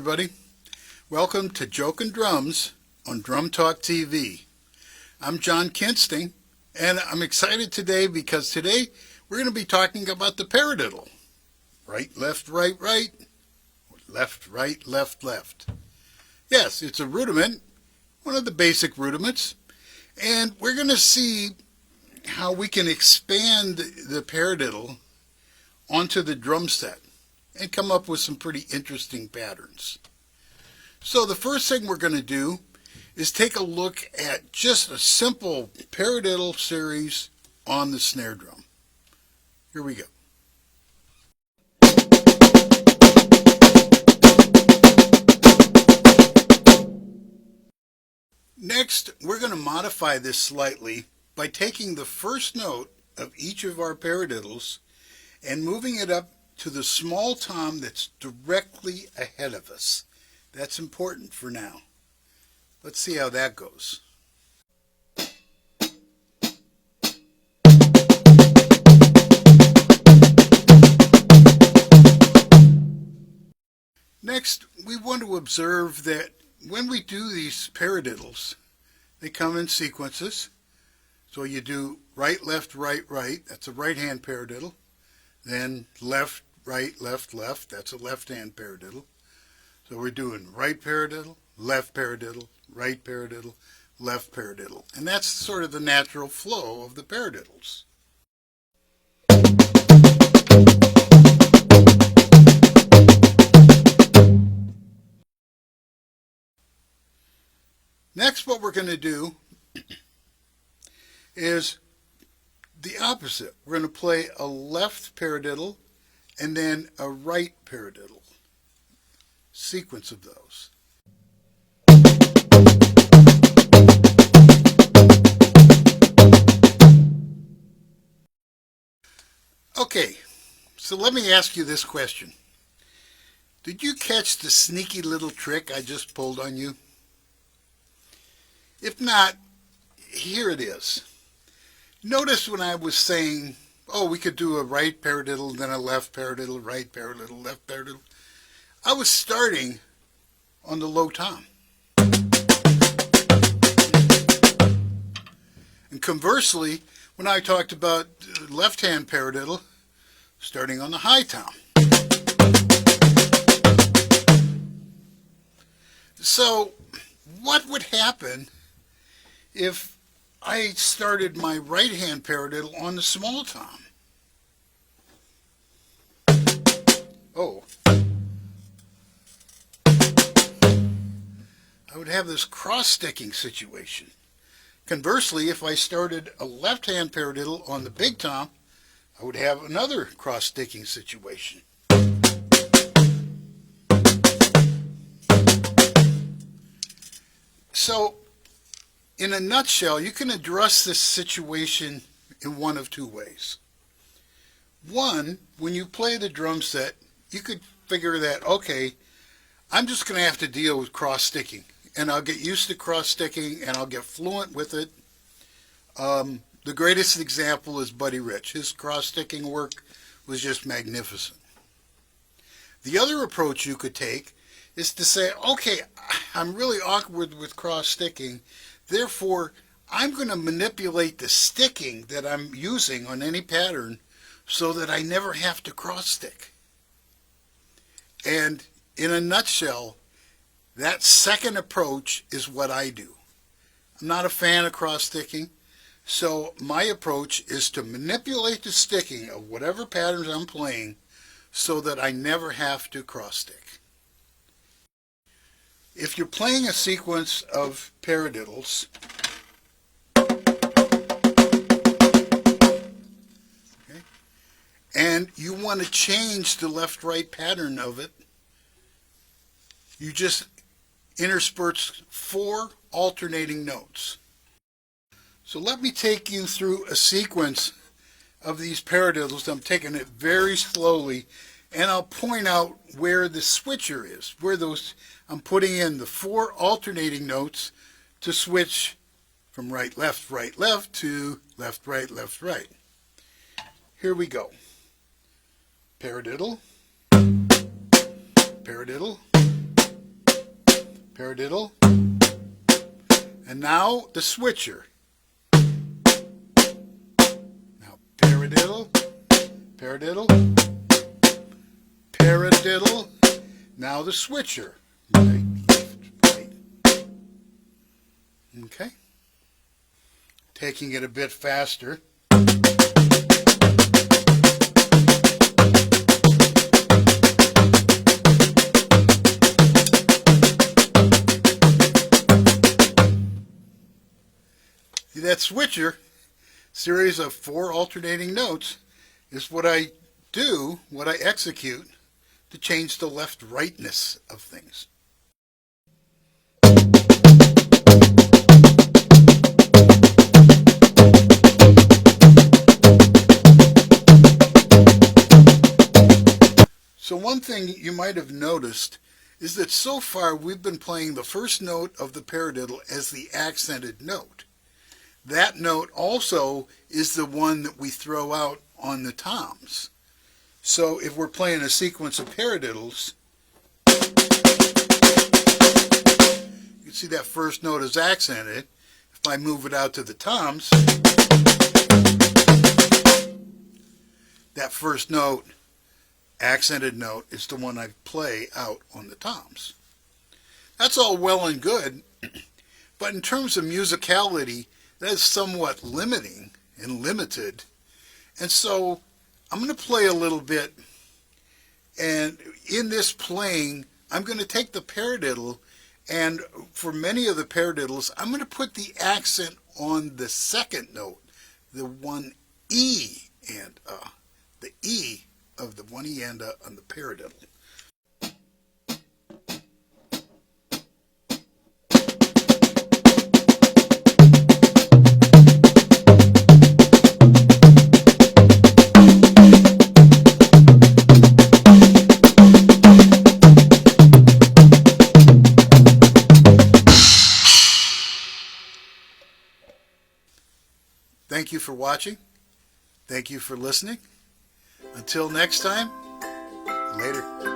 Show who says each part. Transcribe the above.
Speaker 1: everybody. Welcome to JoKin Drums on Drum Talk TV. I'm Jon Kinsting, and I'm excited today because today we're going to be talking about the paradiddle. Right, left, right, right. Left, right, left, left. Yes, it's a rudiment, one of the basic rudiments, and we're going to see how we can expand the paradiddle onto the drum set and come up with some pretty interesting patterns. So the first thing we're going to do is take a look at just a simple paradiddle series on the snare drum. Here we go. Next, we're going to modify this slightly by taking the first note of each of our paradiddles and moving it up to the small tom that's directly ahead of us. That's important for now. Let's see how that goes. Next, we want to observe that when we do these paradiddles, they come in sequences. So you do right, left, right, right. That's a right-hand paradiddle. Then left, right, left, left. That's a left-hand paradiddle. So we're doing right paradiddle, left paradiddle, right paradiddle, left paradiddle. And that's sort of the natural flow of the paradiddles. Next, what we're going to do is the opposite. We're going to play a left paradiddle and then a right paradiddle. Sequence of those. Okay, so let me ask you this question. Did you catch the sneaky little trick I just pulled on you? If not, here it is. Notice when I was saying, oh, we could do a right paradiddle, then a left paradiddle, right paradiddle, left paradiddle. I was starting on the low tom. And conversely, when I talked about left-hand paradiddle, starting on the high tom. So, what would happen if I started my right-hand paradiddle on the small tom? Oh. I would have this cross-sticking situation. Conversely, if I started a left-hand paradiddle on the big tom, I would have another cross-sticking situation. So, in a nutshell, you can address this situation in one of two ways. One, when you play the drum set, you could figure that, okay, I'm just going to have to deal with cross-sticking. And I'll get used to cross-sticking, and I'll get fluent with it. The greatest example is Buddy Rich. His cross-sticking work was just magnificent. The other approach you could take is to say, okay, I'm really awkward with cross-sticking, therefore, I'm going to manipulate the sticking that I'm using on any pattern so that I never have to cross-stick. And in a nutshell, that second approach is what I do. I'm not a fan of cross-sticking, so my approach is to manipulate the sticking of whatever patterns I'm playing so that I never have to cross-stick. If you're playing a sequence of paradiddles, okay, and you want to change the left-right pattern of it, you just intersperse 4 alternating notes. So let me take you through a sequence of these paradiddles. I'm taking it very slowly, and I'll point out where the switcher is, where those I'm putting in the 4 alternating notes to switch from right, left to left, right. Here we go. Paradiddle, paradiddle, paradiddle. And now the switcher. Now paradiddle, paradiddle, paradiddle. Now the switcher. Right, left, right. Okay. Taking it a bit faster. See, that switcher, series of 4 alternating notes, is what I do, what I execute to change the left-rightness of things. So one thing you might have noticed is that so far we've been playing the first note of the paradiddle as the accented note. That note also is the one that we throw out on the toms. So if we're playing a sequence of paradiddles, you can see that first note is accented. If I move it out to the toms, that first note, accented note, is the one I play out on the toms. That's all well and good, but in terms of musicality, that is somewhat limiting and limited. And so I'm going to play a little bit, and in this playing, I'm going to take the paradiddle, and for many of the paradiddles, I'm going to put the accent on the second note, the one E and the E of the one E and on the paradiddle. Thank you for watching. Thank you for listening. Until next time, later.